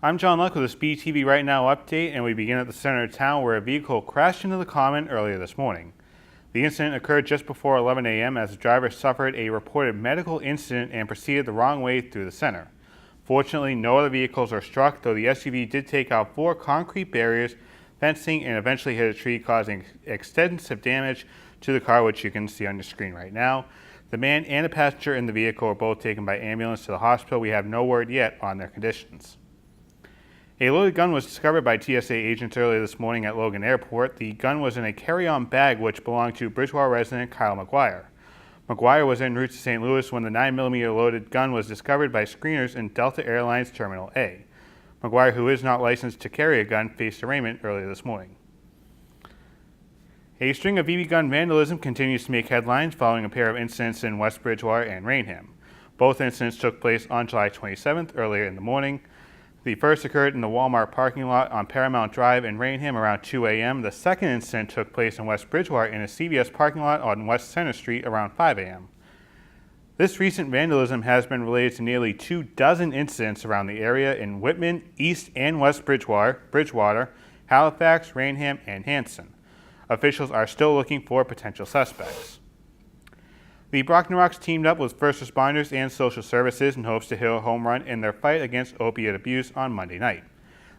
I'm John Luck with a Speed TV Right Now update, and we begin at the center of town where a vehicle crashed into the common earlier this morning. The incident occurred just before 11 a.m. as the driver suffered a reported medical incident and proceeded the wrong way through the center. Fortunately, no other vehicles were struck, though the SUV did take out 4 concrete barriers, fencing, and eventually hit a tree, causing extensive damage to the car, which you can see on your screen right now. The man and the passenger in the vehicle were both taken by ambulance to the hospital. We have no word yet on their conditions. A loaded gun was discovered by TSA agents earlier this morning at Logan Airport. The gun was in a carry-on bag which belonged to Bridgewater resident Kyle McGuire. McGuire was en route to St. Louis when the 9mm loaded gun was discovered by screeners in Delta Airlines Terminal A. McGuire, who is not licensed to carry a gun, faced arraignment earlier this morning. A string of BB gun vandalism continues to make headlines following a pair of incidents in West Bridgewater and Rainham. Both incidents took place on July 27th earlier in the morning. The first occurred in the Walmart parking lot on Paramount Drive in Rainham around 2 a.m. The second incident took place in West Bridgewater in a CVS parking lot on West Center Street around 5 a.m. This recent vandalism has been related to nearly 24 incidents around the area in Whitman, East and West Bridgewater, Halifax, Rainham, and Hanson. Officials are still looking for potential suspects. The Brockton Rocks teamed up with first responders and social services in hopes to hit a home run in their fight against opiate abuse on Monday night.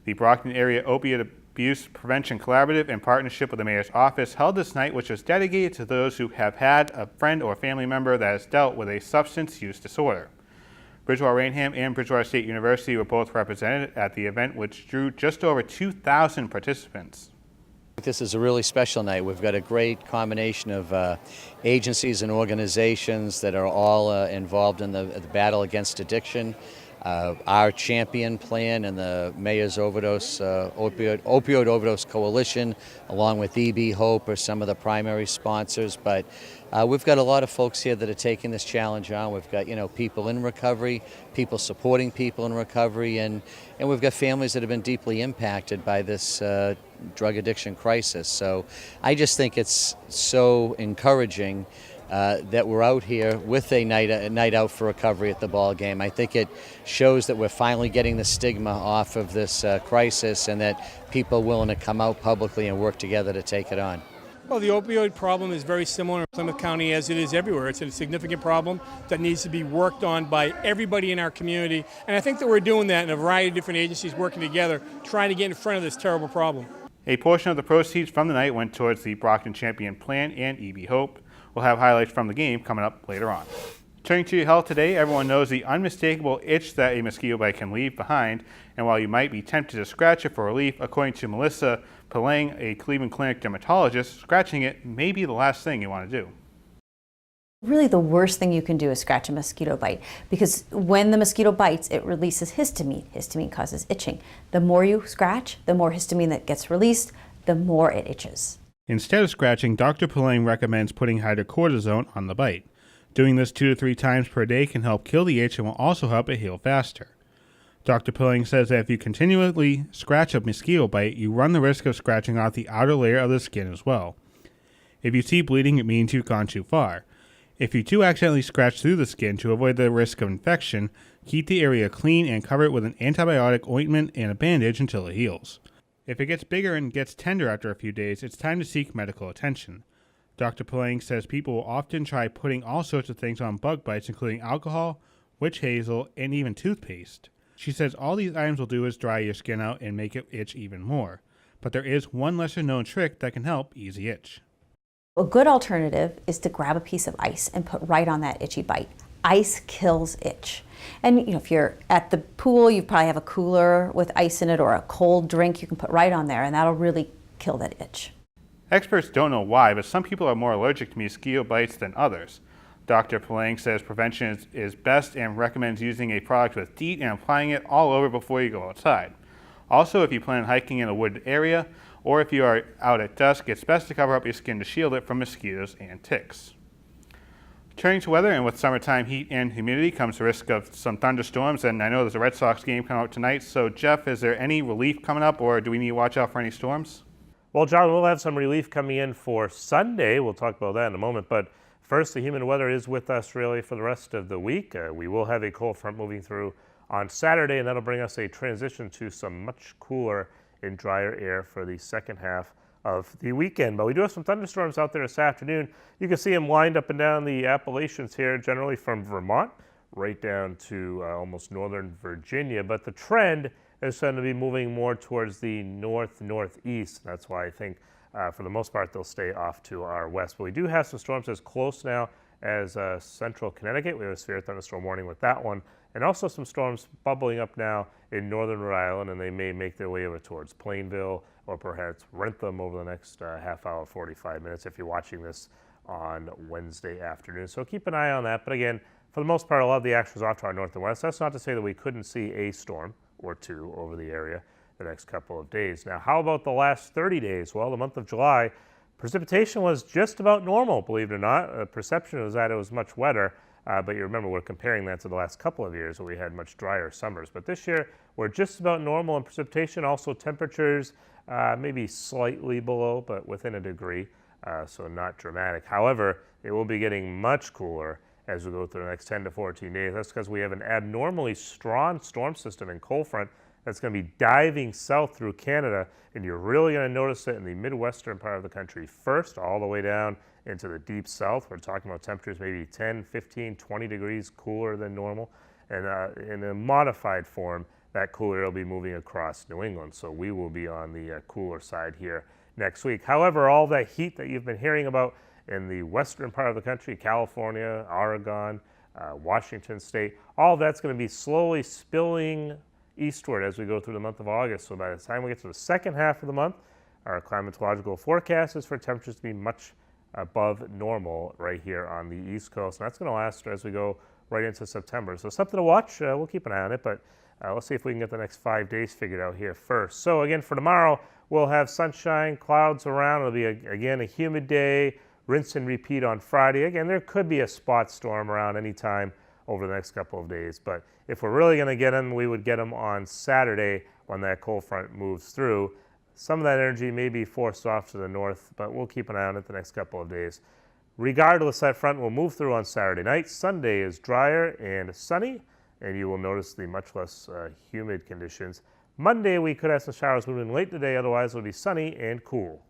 The Brockton Area Opiate Abuse Prevention Collaborative, in partnership with the Mayor's Office, held this night, which was dedicated to those who have had a friend or family member that has dealt with a substance use disorder. Bridgewater Rainham and Bridgewater State University were both represented at the event, which drew just over 2,000 participants. This is a really special night. We've got a great combination of agencies and organizations that are all involved in the battle against addiction. Our champion plan and the Mayor's Opioid Overdose Coalition, along with EB Hope, are some of the primary sponsors. But we've got a lot of folks here that are taking this challenge on. We've got people in recovery, people supporting people in recovery, and we've got families that have been deeply impacted by this drug addiction crisis. So I just think it's so encouraging that we're out here with a night out for recovery at the ball game. I think it shows that we're finally getting the stigma off of this crisis, and that people are willing to come out publicly and work together to take it on. Well, the opioid problem is very similar in Plymouth County as it is everywhere. It's a significant problem that needs to be worked on by everybody in our community. And I think that we're doing that in a variety of different agencies working together, trying to get in front of this terrible problem. A portion of the proceeds from the night went towards the Brockton Champion Plan and EB Hope. We'll have highlights from the game coming up later on. Turning to your health today, everyone knows the unmistakable itch that a mosquito bite can leave behind, and while you might be tempted to scratch it for relief, according to Melissa Pellang, a Cleveland Clinic dermatologist, scratching it may be the last thing you want to do. Really, the worst thing you can do is scratch a mosquito bite, because when the mosquito bites, it releases histamine. Histamine causes itching. The more you scratch, the more histamine that gets released, the more it itches. Instead of scratching, Dr. Pellang recommends putting hydrocortisone on the bite. Doing this 2 to 3 times per day can help kill the itch and will also help it heal faster. Dr. Pellang says that if you continually scratch a mosquito bite, you run the risk of scratching off the outer layer of the skin as well. If you see bleeding, it means you've gone too far. If you do accidentally scratch through the skin, to avoid the risk of infection, keep the area clean and cover it with an antibiotic ointment and a bandage until it heals. If it gets bigger and gets tender after a few days, it's time to seek medical attention. Dr. Pellang says people will often try putting all sorts of things on bug bites, including alcohol, witch hazel, and even toothpaste. She says all these items will do is dry your skin out and make it itch even more. But there is one lesser known trick that can help ease the itch. A good alternative is to grab a piece of ice and put right on that itchy bite. Ice kills itch. And if you're at the pool, you probably have a cooler with ice in it, or a cold drink you can put right on there, and that'll really kill that itch. Experts don't know why, but some people are more allergic to mosquito bites than others. Dr. Pellang says prevention is best and recommends using a product with DEET and applying it all over before you go outside. Also, if you plan on hiking in a wooded area, or if you are out at dusk, it's best to cover up your skin to shield it from mosquitoes and ticks. Turning to weather, and with summertime heat and humidity comes the risk of some thunderstorms, and I know there's a Red Sox game coming up tonight, so Jeff, is there any relief coming up, or do we need to watch out for any storms? Well, John, we'll have some relief coming in for Sunday. We'll talk about that in a moment, but first, the humid weather is with us really for the rest of the week. We will have a cold front moving through on Saturday, and that'll bring us a transition to some much cooler and drier air for the second half of the weekend. But we do have some thunderstorms out there this afternoon. You can see them lined up and down the Appalachians here, generally from Vermont right down to almost northern Virginia. But the trend is going to be moving more towards the northeast. That's why I think for the most part they'll stay off to our west. But we do have some storms as close now as central Connecticut. We have a severe thunderstorm warning with that one. And also some storms bubbling up now in northern Rhode Island, and they may make their way over towards Plainville or perhaps Rentham over the next half hour, 45 minutes if you're watching this on Wednesday afternoon. So keep an eye on that. But again, for the most part, a lot of the action is off to our north and west. That's not to say that we couldn't see a storm or two over the area the next couple of days. Now, how about the last 30 days? Well, the month of July, precipitation was just about normal, believe it or not. The perception was that it was much wetter. But you remember, we're comparing that to the last couple of years where we had much drier summers. But this year, we're just about normal in precipitation. Also, temperatures maybe slightly below, but within a degree, so not dramatic. However, it will be getting much cooler as we go through the next 10 to 14 days. That's because we have an abnormally strong storm system in cold front that's going to be diving south through Canada, and you're really going to notice it in the midwestern part of the country first, all the way down into the deep south. We're talking about temperatures maybe 10, 15, 20 degrees cooler than normal. And in a modified form, that cooler will be moving across New England. So we will be on the cooler side here next week. However, all that heat that you've been hearing about in the western part of the country, California, Oregon, Washington State, all that's going to be slowly spilling eastward as we go through the month of August. So by the time we get to the second half of the month, our climatological forecast is for temperatures to be much above normal right here on the East Coast. And that's going to last as we go right into September. So something to watch. We'll keep an eye on it, but let's see if we can get the next 5 days figured out here first. So again, for tomorrow, we'll have sunshine, clouds around. It'll be, again, a humid day, rinse and repeat on Friday. Again, there could be a spot storm around any time over the next couple of days. But if we're really going to get them, we would get them on Saturday when that cold front moves through. Some of that energy may be forced off to the north, but we'll keep an eye on it the next couple of days. Regardless, that front will move through on Saturday night. Sunday is drier and sunny, and you will notice the much less humid conditions. Monday, we could have some showers moving late today. Otherwise, it'll be sunny and cool.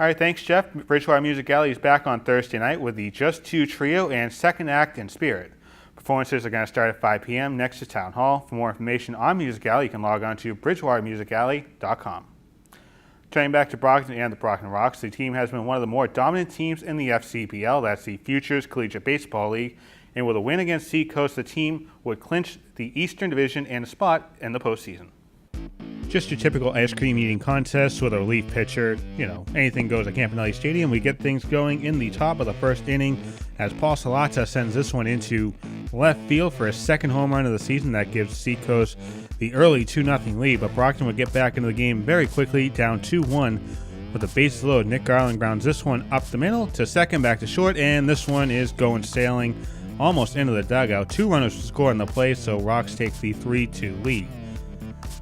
All right, thanks, Jeff. Bridgewater Music Alley is back on Thursday night with the Just Two Trio and second act in Spirit. Performances are going to start at 5 p.m. next to Town Hall. For more information on Music Alley, you can log on to bridgewatermusicalley.com. Turning back to Brockton and the Brockton Rocks, the team has been one of the more dominant teams in the FCBL. That's the Futures Collegiate Baseball League. And with a win against Seacoast, the team would clinch the Eastern Division and a spot in the postseason. Just your typical ice cream eating contest with a relief pitcher. You know, anything goes at Campanelli Stadium. We get things going in the top of the first inning as Paul Salata sends this one into left field for his second home run of the season. That gives Seacoast the early 2-0 lead, but Brockton would get back into the game very quickly, down 2-1 with the bases loaded. Nick Garland grounds this one up the middle to second, back to short, and this one is going sailing almost into the dugout. 2 runners score in the play, so Rocks take the 3-2 lead.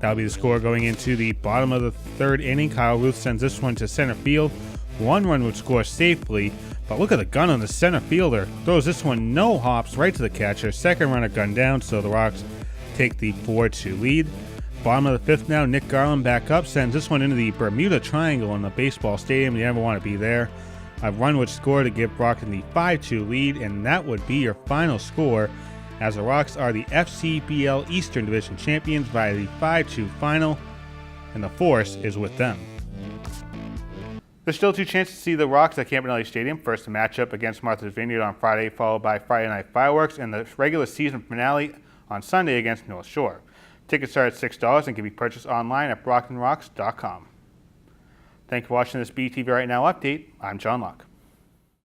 That'll be the score going into the bottom of the third inning. Kyle Ruth sends this one to center field. 1 run would score safely, but look at the gun on the center fielder. Throws this one no hops right to the catcher. Second runner gunned down, so the Rocks take the 4-2 lead. Bottom of the fifth now, Nick Garland back up, sends this one into the Bermuda Triangle in the baseball stadium. You never want to be there. A run would score to give Brockton the 5-2 lead, and that would be your final score, as the Rocks are the FCBL Eastern Division champions by the 5-2 final, and the force is with them. There's still 2 chances to see the Rocks at Campanelli Stadium. First, a matchup against Martha's Vineyard on Friday, followed by Friday Night Fireworks, and the regular season finale on Sunday against North Shore. Tickets are at $6 and can be purchased online at brocktonrocks.com. Thank you for watching this BTV Right Now update. I'm John Locke.